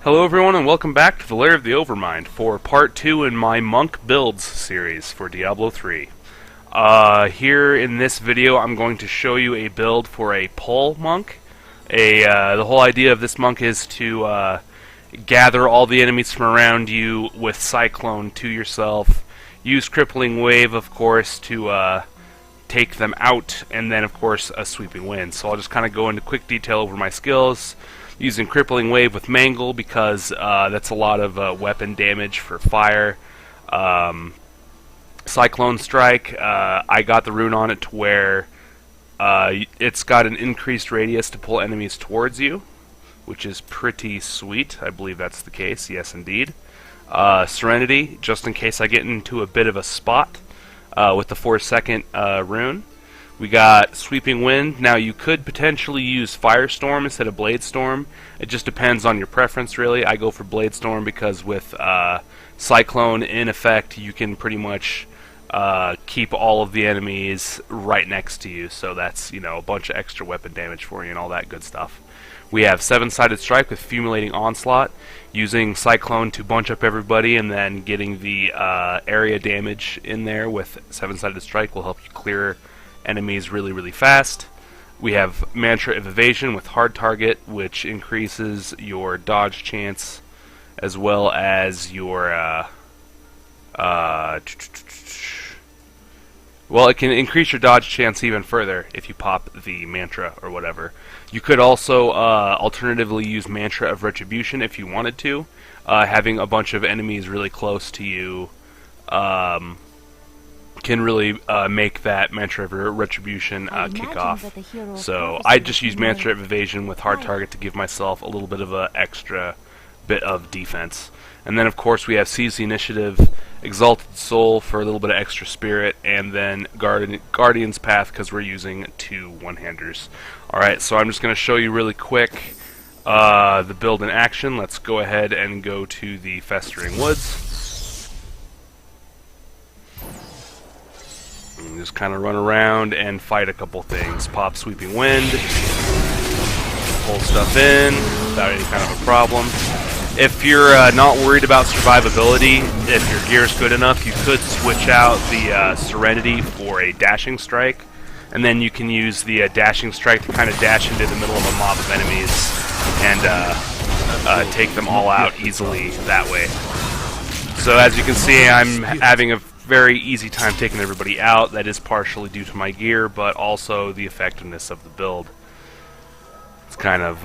Hello everyone and welcome back to the Lair of the Overmind for part 2 in my Monk Builds series for Diablo 3. Here in this video I'm going to show you a build for a Pull Monk. The whole idea of this monk is to gather all the enemies from around you with Cyclone to yourself, use Crippling Wave of course to take them out, and then of course a Sweeping Wind. So I'll just kind of go into quick detail over my skills. Using Crippling Wave with Mangle because that's a lot of weapon damage for fire. Cyclone Strike, I got the rune on it to where it's got an increased radius to pull enemies towards you, which is pretty sweet. I believe that's the case, yes indeed. Serenity, just in case I get into a bit of a spot with the 4-second rune. We got Sweeping Wind. Now you could potentially use Firestorm instead of Bladestorm. It just depends on your preference really. I go for Bladestorm because with Cyclone in effect you can pretty much keep all of the enemies right next to you. So that's, you know, a bunch of extra weapon damage for you and all that good stuff. We have 7-sided Strike with Fumulating Onslaught, using Cyclone to bunch up everybody and then getting the area damage in there with 7-sided Strike will help you clear enemies really fast. We have Mantra of Evasion with Hard Target, which increases your dodge chance as well as your well, it can increase your dodge chance even further if you pop the mantra or whatever. You could also alternatively use Mantra of Retribution if you wanted to. Having a bunch of enemies really close to you can really make that Mantra of Retribution kick off. So I just use Mantra of Evasion with Hard Target to give myself a little bit of an extra bit of defense. And then of course we have Seize the Initiative, Exalted Soul for a little bit of extra spirit, and then Guardian's Path because we're using 2 one-handers. Alright, so I'm just going to show you really quick the build in action. Let's go ahead and go to the Festering Woods. And just kind of run around and fight a couple things. Pop Sweeping Wind, pull stuff in without any kind of a problem. If you're not worried about survivability, if your gear's good enough, you could switch out the Serenity for a Dashing Strike, and then you can use the Dashing Strike to kind of dash into the middle of a mob of enemies and take them all out easily that way. So as you can see, I'm having a very easy time taking everybody out. That is partially due to my gear, but also the effectiveness of the build. Let's kind of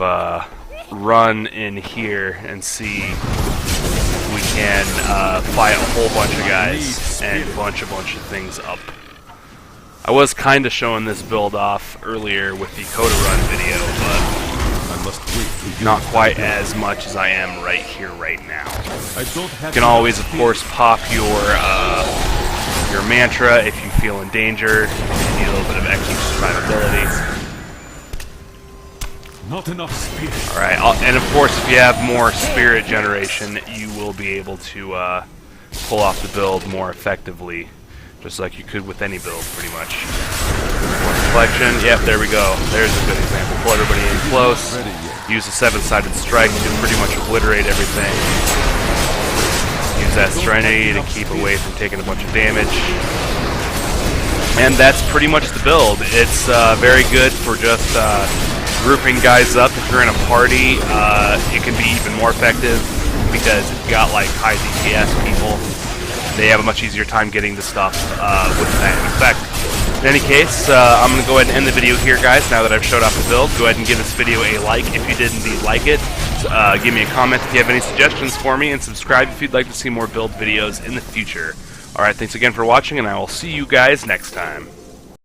run in here and see if we can fight a whole bunch of guys and bunch of things up. I was kind of showing this build off earlier with the Coda Run video, but not quite as much as I am right here, right now. You can always, of course, pop your mantra if you feel endangered, if you need a little bit of extra survivability. Not enough spirit. Alright, and of course, if you have more spirit generation, you will be able to pull off the build more effectively, just like you could with any build, pretty much. More reflection, yep, there we go. There's a good example. Pull everybody in close. Use a 7-sided strike to pretty much obliterate everything. Use that Serenity to keep away from taking a bunch of damage. And that's pretty much the build. It's very good for just grouping guys up. If you're in a party, it can be even more effective because if you got like high DPS people, they have a much easier time getting the stuff with that in effect. In any case, I'm going to go ahead and end the video here, guys, now that I've showed off the build. Go ahead and give this video a like if you did indeed like it. Give me a comment if you have any suggestions for me, and subscribe if you'd like to see more build videos in the future. Alright, thanks again for watching, and I will see you guys next time.